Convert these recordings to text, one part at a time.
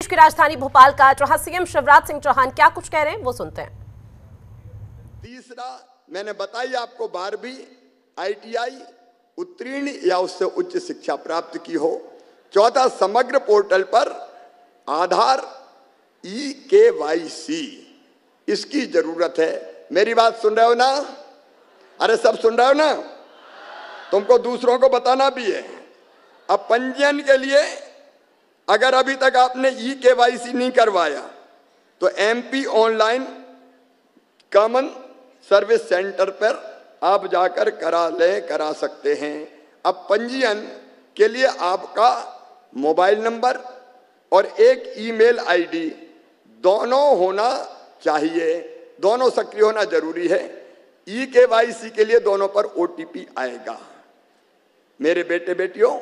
की राजधानी भोपाल का जहां सीएम शिवराज सिंह चौहान क्या कुछ कह रहे हैं वो सुनते हैं। तीसरा, मैंने बताई आपको 12वीं ITI उत्तीर्ण या उससे उच्च शिक्षा प्राप्त की हो। चौथा, समग्र पोर्टल पर आधार EKYC इसकी जरूरत है। मेरी बात सुन रहे हो ना? अरे सब सुन रहे हो ना? तुमको दूसरों को बताना भी है। अब पंजीयन के लिए अगर अभी तक आपने EKYC नहीं करवाया तो MP online common service centre पर आप जाकर करा सकते हैं। अब पंजीयन के लिए आपका मोबाइल नंबर और एक ईमेल ID दोनों होना चाहिए, दोनों सक्रिय होना जरूरी है। EKYC के लिए दोनों पर OTP आएगा। मेरे बेटे बेटियों,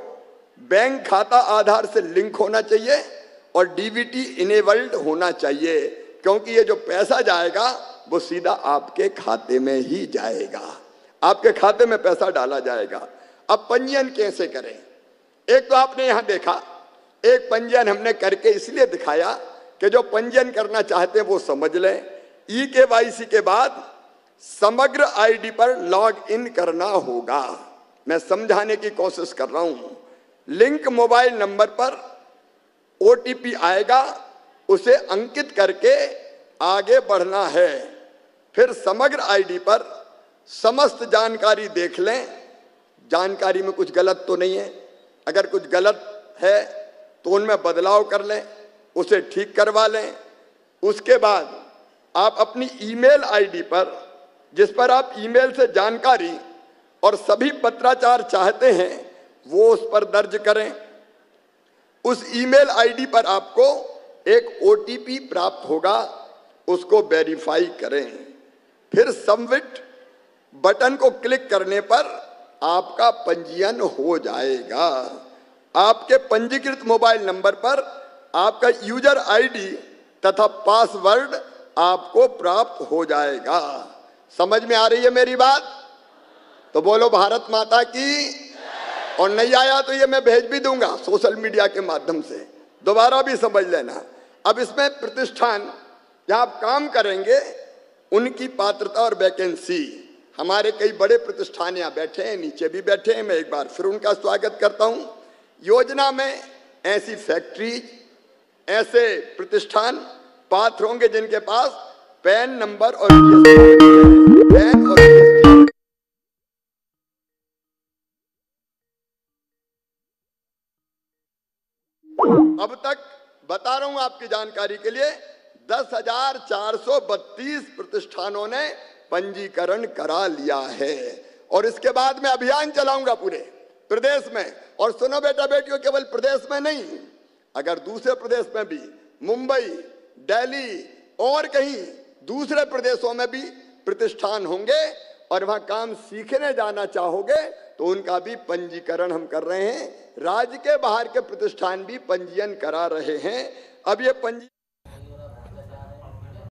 बैंक खाता आधार से लिंक होना चाहिए और DBT इनेबल्ड होना चाहिए, क्योंकि ये जो पैसा जाएगा वो सीधा आपके खाते में ही जाएगा, आपके खाते में पैसा डाला जाएगा। अब पंजीयन कैसे करें? एक तो आपने यहां देखा, एक पंजीयन हमने करके इसलिए दिखाया कि जो पंजीयन करना चाहते हैं वो समझ लें। EKYC के बाद समग्र ID पर लॉग इन करना होगा। मैं समझाने की कोशिश कर रहा हूं। लिंक मोबाइल नंबर पर OTP आएगा, उसे अंकित करके आगे बढ़ना है। फिर समग्र ID पर समस्त जानकारी देख लें, जानकारी में कुछ गलत तो नहीं है। अगर कुछ गलत है तो उनमें बदलाव कर लें, उसे ठीक करवा लें। उसके बाद आप अपनी ईमेल ID पर, जिस पर आप ईमेल से जानकारी और सभी पत्राचार चाहते हैं वो उस पर दर्ज करें। उस ईमेल ID पर आपको एक OTP प्राप्त होगा, उसको वेरीफाई करें। फिर सबमिट बटन को क्लिक करने पर आपका पंजीयन हो जाएगा। आपके पंजीकृत मोबाइल नंबर पर आपका यूजर ID तथा पासवर्ड आपको प्राप्त हो जाएगा। समझ में आ रही है मेरी बात? तो बोलो भारत माता की। और नहीं आया तो ये मैं भेज भी दूंगा सोशल मीडिया के माध्यम से, दोबारा भी समझ लेना। अब इसमें प्रतिष्ठान जहां आप काम करेंगे उनकी पात्रता और वैकेंसी, हमारे कई बड़े प्रतिष्ठान यहाँ बैठे हैं, नीचे भी बैठे हैं, मैं एक बार फिर उनका स्वागत करता हूँ। योजना में ऐसी फैक्ट्रीज, ऐसे प्रतिष्ठान पात्र होंगे जिनके पास पैन नंबर और पैन और अब तक बता रहा हूं आपकी जानकारी के लिए 10,432 प्रतिष्ठानों ने पंजीकरण करा लिया है और इसके बाद मैं अभियान चलाऊंगा पूरे प्रदेश में। और सुनो बेटा बेटियों, केवल प्रदेश में नहीं, अगर दूसरे प्रदेश में भी, मुंबई, दिल्ली और कहीं दूसरे प्रदेशों में भी प्रतिष्ठान होंगे और वहां काम सीखने जाना चाहोगे तो उनका भी पंजीकरण हम कर रहे हैं। राज्य के बाहर के प्रतिष्ठान भी पंजीयन करा रहे हैं। अब ये